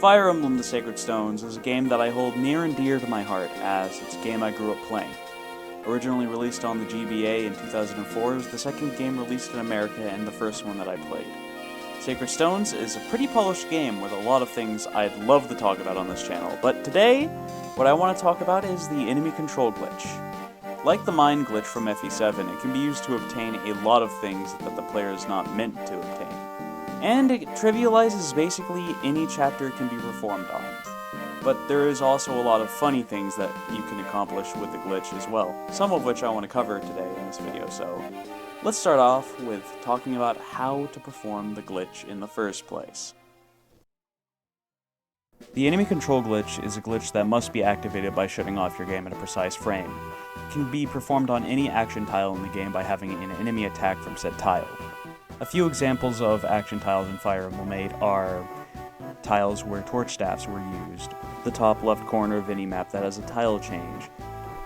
Fire Emblem the Sacred Stones is a game that I hold near and dear to my heart, as it's a game I grew up playing. Originally released on the GBA in 2004, it was the second game released in America and the first one that I played. Sacred Stones is a pretty polished game with a lot of things I'd love to talk about on this channel, but today, what I want to talk about is the enemy control glitch. Like the mine glitch from FE7, it can be used to obtain a lot of things that the player is not meant to obtain. And it trivializes basically any chapter it can be performed on. But there is also a lot of funny things that you can accomplish with the glitch as well, some of which I want to cover today in this video, so let's start off with talking about how to perform the glitch in the first place. The enemy control glitch is a glitch that must be activated by shutting off your game at a precise frame. It can be performed on any action tile in the game by having an enemy attack from said tile. A few examples of action tiles in Fire Emblem 8 are tiles where torch staffs were used, the top left corner of any map that has a tile change,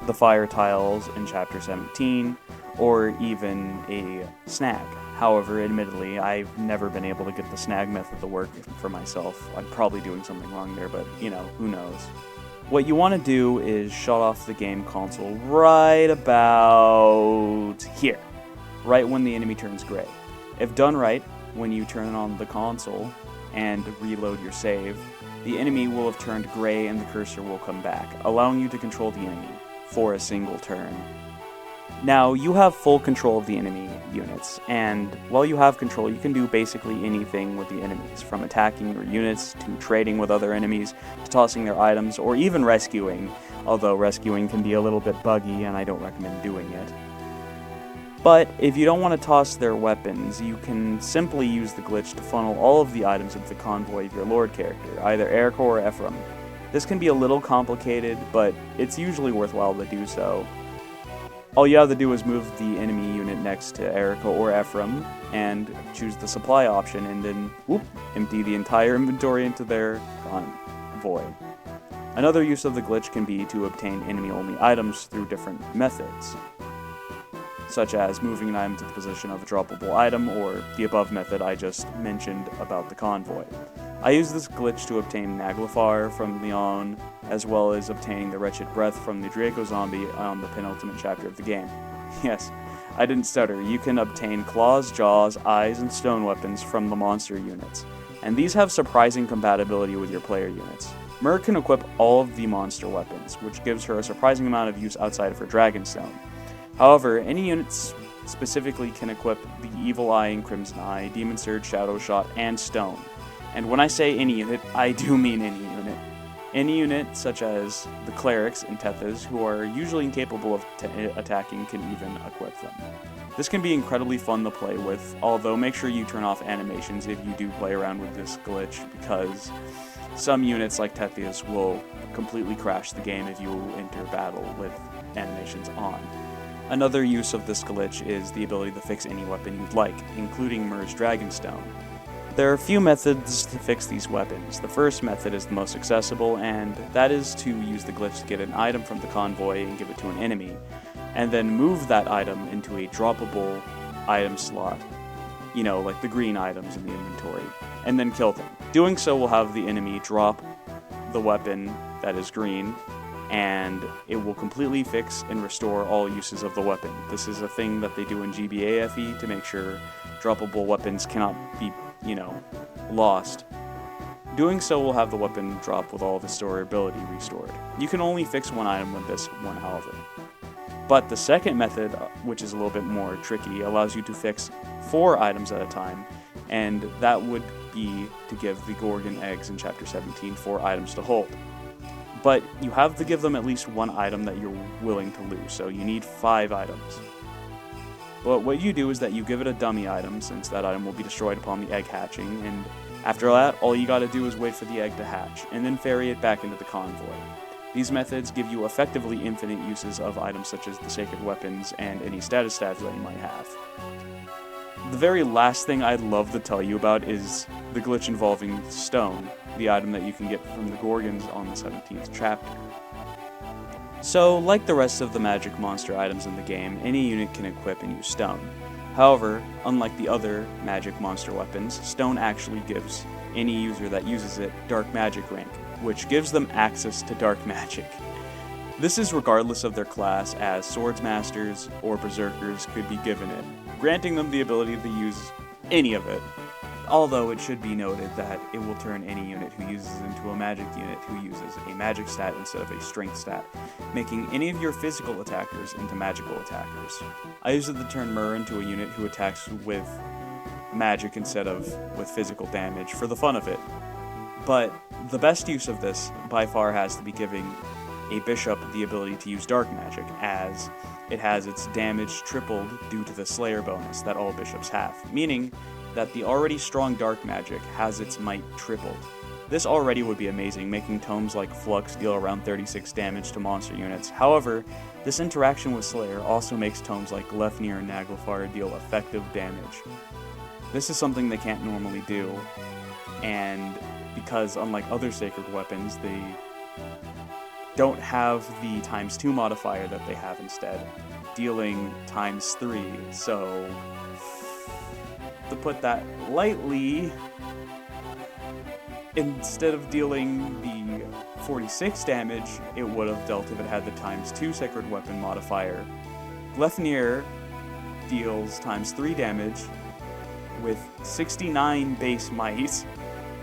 the fire tiles in Chapter 17, or even a snag. However, admittedly, I've never been able to get the snag method to work for myself. I'm probably doing something wrong there, but, who knows. What you want to do is shut off the game console right about here, right when the enemy turns gray. If done right, when you turn on the console and reload your save, the enemy will have turned gray and the cursor will come back, allowing you to control the enemy for a single turn. Now, you have full control of the enemy units, and while you have control, you can do basically anything with the enemies, from attacking your units, to trading with other enemies, to tossing their items, or even rescuing, although rescuing can be a little bit buggy and I don't recommend doing it. But if you don't want to toss their weapons, you can simply use the glitch to funnel all of the items into the convoy of your Lord character, either Erica or Ephraim. This can be a little complicated, but it's usually worthwhile to do so. All you have to do is move the enemy unit next to Erica or Ephraim, and choose the supply option, and then, empty the entire inventory into their convoy. Another use of the glitch can be to obtain enemy-only items through different methods, such as moving an item to the position of a droppable item, or the above method I just mentioned about the convoy. I use this glitch to obtain Naglfar from Leon, as well as obtaining the Wretched Breath from the Draco Zombie on the penultimate chapter of the game. Yes, I didn't stutter. You can obtain claws, jaws, eyes, and stone weapons from the monster units, and these have surprising compatibility with your player units. Myr can equip all of the monster weapons, which gives her a surprising amount of use outside of her Dragonstone. However, any units specifically can equip the Evil Eye and Crimson Eye, Demon Surge, Shadow Shot, and Stone. And when I say any unit, I do mean any unit. Any unit, such as the Clerics and Tethys, who are usually incapable of attacking, can even equip them. This can be incredibly fun to play with, although make sure you turn off animations if you do play around with this glitch, because some units like Tethys will completely crash the game if you enter battle with animations on. Another use of this glitch is the ability to fix any weapon you'd like, including Myr's Dragonstone. There are a few methods to fix these weapons. The first method is the most accessible, and that is to use the glitch to get an item from the convoy and give it to an enemy, and then move that item into a droppable item slot, like the green items in the inventory, and then kill them. Doing so will have the enemy drop the weapon that is green, and it will completely fix and restore all uses of the weapon. This is a thing that they do in GBA FE to make sure droppable weapons cannot be, lost. Doing so will have the weapon drop with all of its durability restored. You can only fix one item with this one, however. But the second method, which is a little bit more tricky, allows you to fix 4 items at a time, and that would be to give the Gorgon eggs in Chapter 17 4 items to hold. But you have to give them at least 1 item that you're willing to lose, so you need 5 items. But what you do is that you give it a dummy item, since that item will be destroyed upon the egg hatching, and after that, all you gotta do is wait for the egg to hatch, and then ferry it back into the convoy. These methods give you effectively infinite uses of items such as the sacred weapons and any status stats that you might have. The very last thing I'd love to tell you about is the glitch involving Stone, the item that you can get from the Gorgons on the 17th chapter. So, like the rest of the magic monster items in the game, any unit can equip and use Stone. However, unlike the other magic monster weapons, stone actually gives any user that uses it dark magic rank, which gives them access to dark magic. This is regardless of their class, as swordsmasters or berserkers could be given it, granting them the ability to use any of it. Although it should be noted that it will turn any unit who uses it into a magic unit who uses a magic stat instead of a strength stat, making any of your physical attackers into magical attackers. I use it to turn Mur into a unit who attacks with magic instead of with physical damage for the fun of it. But the best use of this by far has to be giving a bishop the ability to use dark magic, as it has its damage tripled due to the Slayer bonus that all bishops have, meaning that the already strong dark magic has its might tripled. This already would be amazing, making tomes like Flux deal around 36 damage to monster units. However, this interaction with Slayer also makes tomes like Gleipnir and Naglfar deal effective damage. This is something they can't normally do, and because unlike other sacred weapons, they don't have the ×2 modifier that they have instead, dealing ×3, so to put that lightly, instead of dealing the 46 damage it would have dealt if it had the ×2 sacred weapon modifier, Gleipnir deals ×3 damage with 69 base might,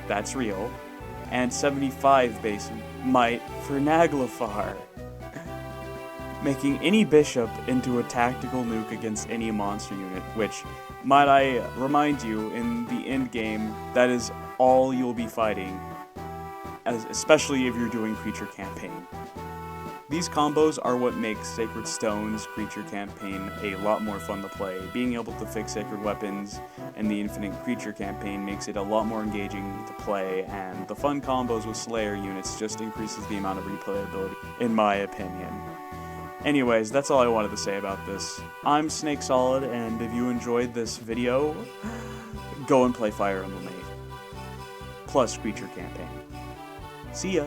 that's real, and 75 base might for Naglfar, making any bishop into a tactical nuke against any monster unit, which, might I remind you, in the end game, that is all you'll be fighting, especially if you're doing creature campaign. These combos are what makes Sacred Stone's creature campaign a lot more fun to play. Being able to fix sacred weapons and the infinite creature campaign makes it a lot more engaging to play, and the fun combos with Slayer units just increases the amount of replayability, in my opinion. Anyways, that's all I wanted to say about this. I'm Snake Solid, and if you enjoyed this video, go and play Fire Emblem 8. Plus Creature Campaign. See ya!